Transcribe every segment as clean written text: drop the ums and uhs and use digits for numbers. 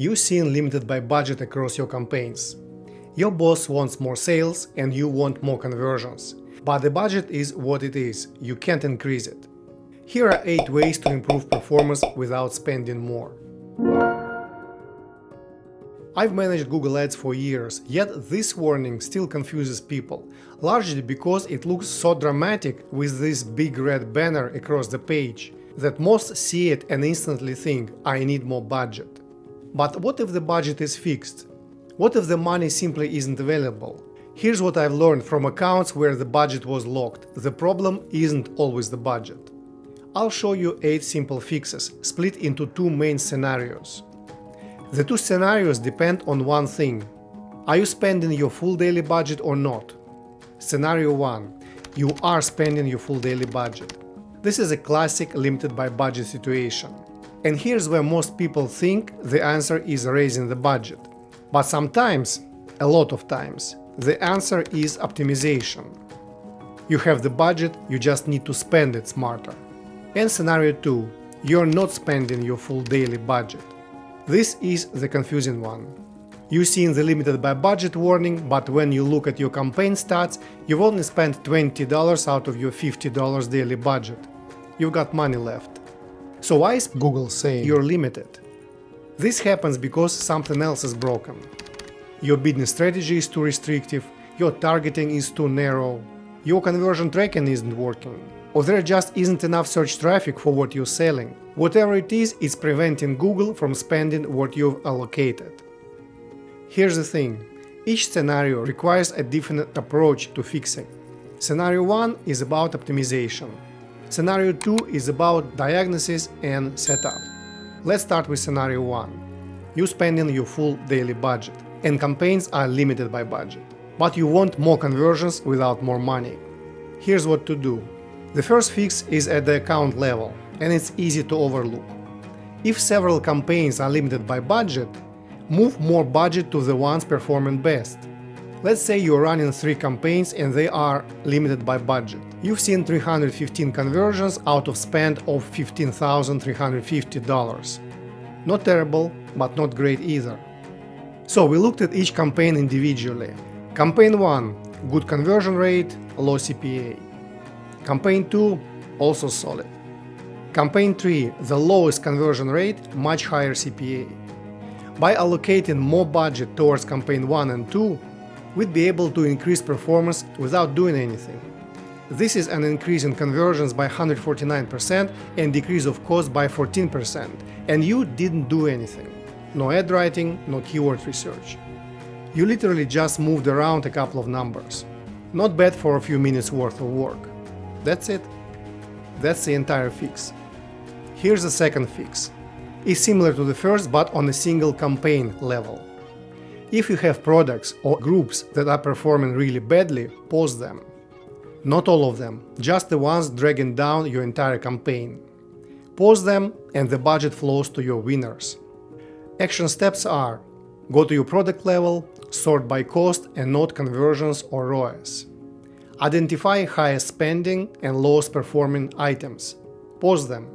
You seem limited by budget across your campaigns. Your boss wants more sales and you want more conversions. But the budget is what it is, you can't increase it. Here are 8 ways to improve performance without spending more. I've managed Google Ads for years, yet this warning still confuses people, largely because it looks so dramatic with this big red banner across the page that most see it and instantly think, I need more budget. But what if the budget is fixed? What if the money simply isn't available? Here's what I've learned from accounts where the budget was locked. The problem isn't always the budget. I'll show you 8 simple fixes, split into 2 main scenarios. The 2 scenarios depend on one thing. Are you spending your full daily budget or not? Scenario 1. You are spending your full daily budget. This is a classic limited by budget situation. And here's where most people think the answer is raising the budget. But sometimes, a lot of times, the answer is optimization. You have the budget, you just need to spend it smarter. And scenario 2. You're not spending your full daily budget. This is the confusing one. You've seen the limited by budget warning, but when you look at your campaign stats, you've only spent $20 out of your $50 daily budget. You've got money left. So why is Google saying you're limited? This happens because something else is broken. Your bidding strategy is too restrictive, your targeting is too narrow, your conversion tracking isn't working, or there just isn't enough search traffic for what you're selling. Whatever it is, it's preventing Google from spending what you've allocated. Here's the thing. Each scenario requires a different approach to fixing. Scenario 1 is about optimization. Scenario 2 is about diagnosis and setup. Let's start with scenario 1. You're spending your full daily budget, and campaigns are limited by budget. But you want more conversions without more money. Here's what to do. The first fix is at the account level, and it's easy to overlook. If several campaigns are limited by budget, move more budget to the ones performing best. Let's say you're running 3 campaigns and they are limited by budget. You've seen 315 conversions out of spend of $15,350. Not terrible, but not great either. So we looked at each campaign individually. Campaign 1, good conversion rate, low CPA. Campaign 2, also solid. Campaign 3, the lowest conversion rate, much higher CPA. By allocating more budget towards campaign 1 and 2, we'd be able to increase performance without doing anything. This is an increase in conversions by 149% and decrease of cost by 14%, and you didn't do anything. No ad writing, no keyword research. You literally just moved around a couple of numbers. Not bad for a few minutes worth of work. That's it. That's the entire fix. Here's the second fix. It's similar to the first, but on a single campaign level. If you have products or groups that are performing really badly, pause them. Not all of them, just the ones dragging down your entire campaign. Pause them and the budget flows to your winners. Action steps are: go to your product level, sort by cost and note conversions or ROAS. Identify highest spending and lowest performing items. Pause them.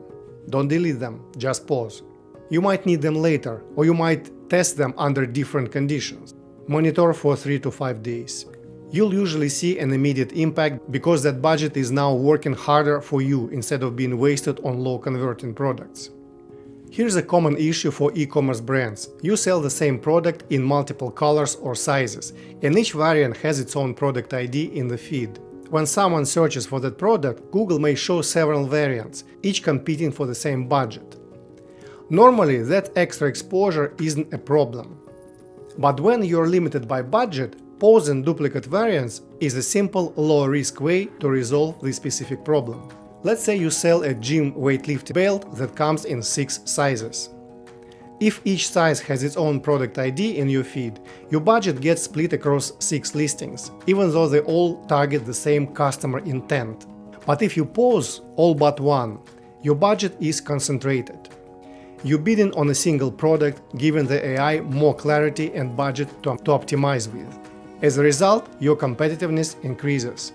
Don't delete them, just pause. You might need them later, or you might test them under different conditions. Monitor for 3 to 5 days. You'll usually see an immediate impact because that budget is now working harder for you instead of being wasted on low converting products. Here's a common issue for e-commerce brands. You sell the same product in multiple colors or sizes, and each variant has its own product ID in the feed. When someone searches for that product, Google may show several variants, each competing for the same budget. Normally, that extra exposure isn't a problem. But when you're limited by budget, pausing duplicate variants is a simple, low-risk way to resolve this specific problem. Let's say you sell a gym weightlifting belt that comes in 6 sizes. If each size has its own product ID in your feed, your budget gets split across 6 listings, even though they all target the same customer intent. But if you pause all but one, your budget is concentrated. You're bidding on a single product, giving the AI more clarity and budget to optimize with. As a result, your competitiveness increases.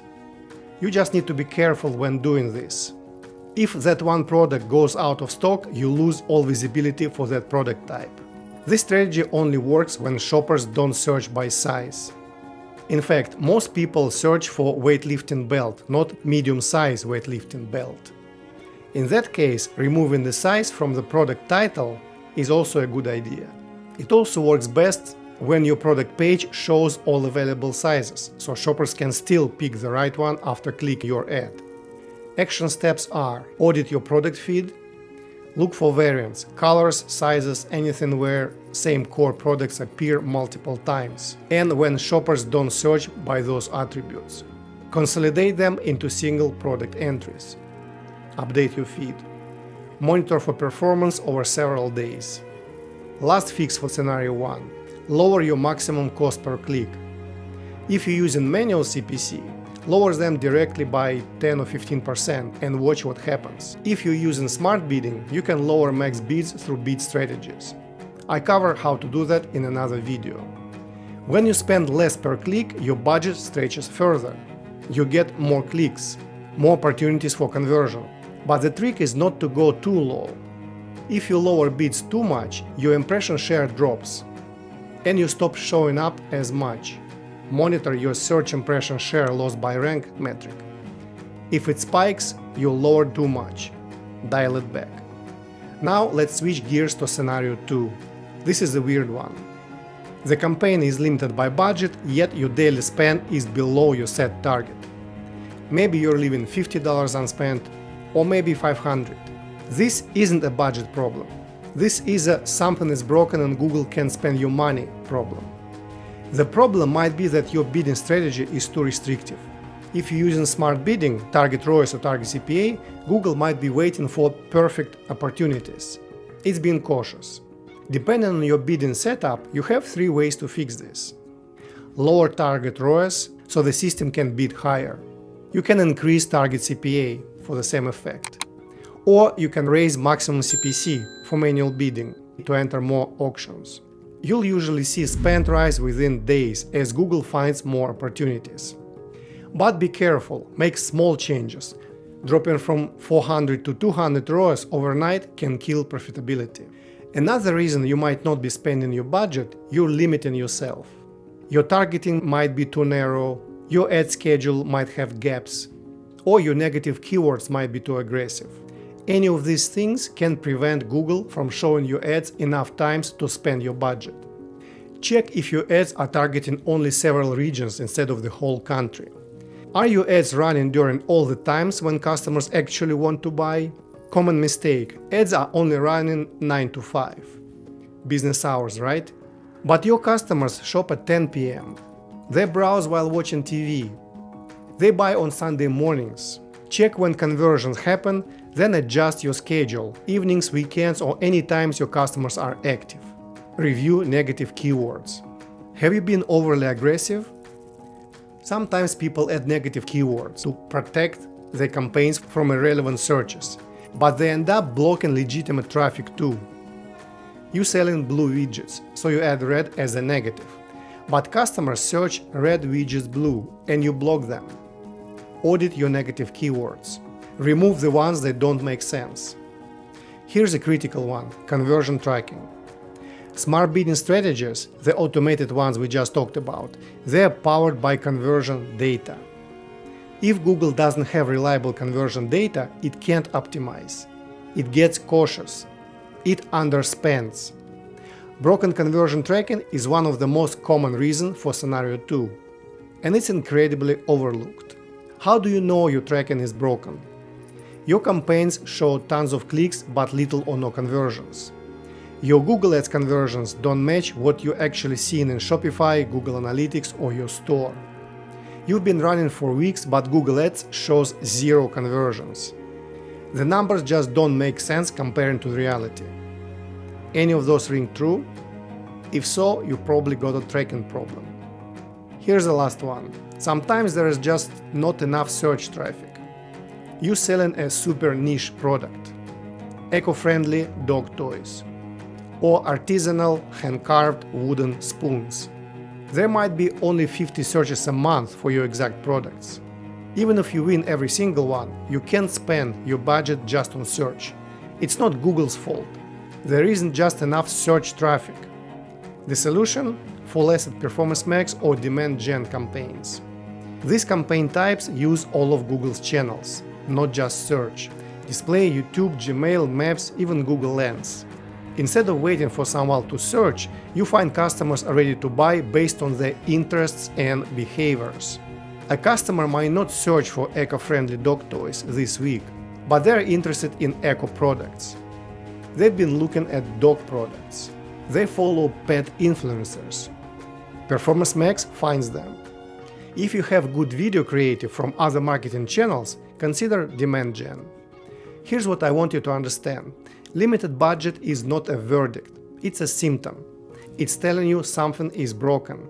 You just need to be careful when doing this. If that one product goes out of stock, you lose all visibility for that product type. This strategy only works when shoppers don't search by size. In fact, most people search for weightlifting belt, not medium-size weightlifting belt. In that case, removing the size from the product title is also a good idea. It also works best when your product page shows all available sizes, so shoppers can still pick the right one after clicking your ad. Action steps are: audit your product feed, look for variants, colors, sizes, anything where same core products appear multiple times, and when shoppers don't search by those attributes. Consolidate them into single product entries. Update your feed. Monitor for performance over several days. Last fix for scenario 1. Lower your maximum cost per click. If you're using manual CPC, lower them directly by 10 or 15% and watch what happens. If you're using smart bidding, you can lower max bids through bid strategies. I cover how to do that in another video. When you spend less per click, your budget stretches further. You get more clicks, more opportunities for conversion. But the trick is not to go too low. If you lower bids too much, your impression share drops, and you stop showing up as much. Monitor your search impression share loss by rank metric. If it spikes, you'll lower too much. Dial it back. Now let's switch gears to scenario 2. This is a weird one. The campaign is limited by budget, yet your daily spend is below your set target. Maybe you're leaving $50 unspent, or maybe $500. This isn't a budget problem. This is a something is broken and Google can't spend your money problem. The problem might be that your bidding strategy is too restrictive. If you're using smart bidding, target ROAS or target CPA, Google might be waiting for perfect opportunities. It's being cautious. Depending on your bidding setup, you have 3 ways to fix this. Lower target ROAS so the system can bid higher. You can increase target CPA for the same effect. Or you can raise maximum CPC for manual bidding to enter more auctions. You'll usually see spend rise within days as Google finds more opportunities. But be careful, make small changes. Dropping from 400 to 200 ROAS overnight can kill profitability. Another reason you might not be spending your budget, you're limiting yourself. Your targeting might be too narrow, your ad schedule might have gaps, or your negative keywords might be too aggressive. Any of these things can prevent Google from showing you ads enough times to spend your budget. Check if your ads are targeting only several regions instead of the whole country. Are your ads running during all the times when customers actually want to buy? Common mistake, ads are only running 9 to 5. Business hours, right? But your customers shop at 10 p.m. They browse while watching TV. They buy on Sunday mornings. Check when conversions happen, then adjust your schedule, evenings, weekends, or any times your customers are active. Review negative keywords. Have you been overly aggressive? Sometimes people add negative keywords to protect their campaigns from irrelevant searches, but they end up blocking legitimate traffic too. You selling blue widgets, so you add red as a negative, but customers search red widgets blue and you block them. Audit your negative keywords. Remove the ones that don't make sense. Here's a critical one: conversion tracking. Smart bidding strategies, the automated ones we just talked about, they are powered by conversion data. If Google doesn't have reliable conversion data, it can't optimize. It gets cautious. It underspends. Broken conversion tracking is one of the most common reasons for scenario 2, and it's incredibly overlooked. How do you know your tracking is broken? Your campaigns show tons of clicks but little or no conversions. Your Google Ads conversions don't match what you're actually seeing in Shopify, Google Analytics, or your store. You've been running for weeks, but Google Ads shows 0 conversions. The numbers just don't make sense comparing to reality. Any of those ring true? If so, you probably got a tracking problem. Here's the last one. Sometimes there is just not enough search traffic. You're selling a super niche product, eco-friendly dog toys, or artisanal hand-carved wooden spoons. There might be only 50 searches a month for your exact products. Even if you win every single one, you can't spend your budget just on search. It's not Google's fault. There isn't just enough search traffic. The solution? Full asset performance max or demand gen campaigns. These campaign types use all of Google's channels, not just search. Display, YouTube, Gmail, Maps, even Google Lens. Instead of waiting for someone to search, you find customers are ready to buy based on their interests and behaviors. A customer might not search for eco-friendly dog toys this week, but they're interested in eco products. They've been looking at dog products. They follow pet influencers. Performance Max finds them. If you have good video creative from other marketing channels, consider demand gen. Here's what I want you to understand. Limited budget is not a verdict, it's a symptom. It's telling you something is broken.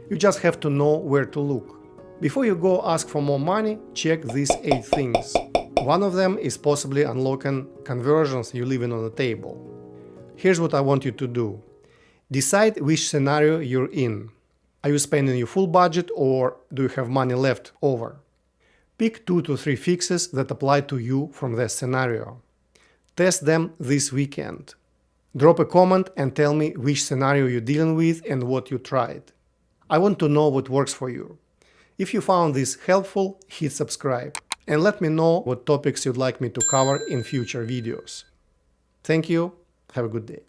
You just have to know where to look. Before you go ask for more money, check these 8 things. One of them is possibly unlocking conversions you're leaving on the table. Here's what I want you to do. Decide which scenario you're in. Are you spending your full budget or do you have money left over? Pick 2 to 3 fixes that apply to you from that scenario. Test them this weekend. Drop a comment and tell me which scenario you're dealing with and what you tried. I want to know what works for you. If you found this helpful, hit subscribe and let me know what topics you'd like me to cover in future videos. Thank you. Have a good day.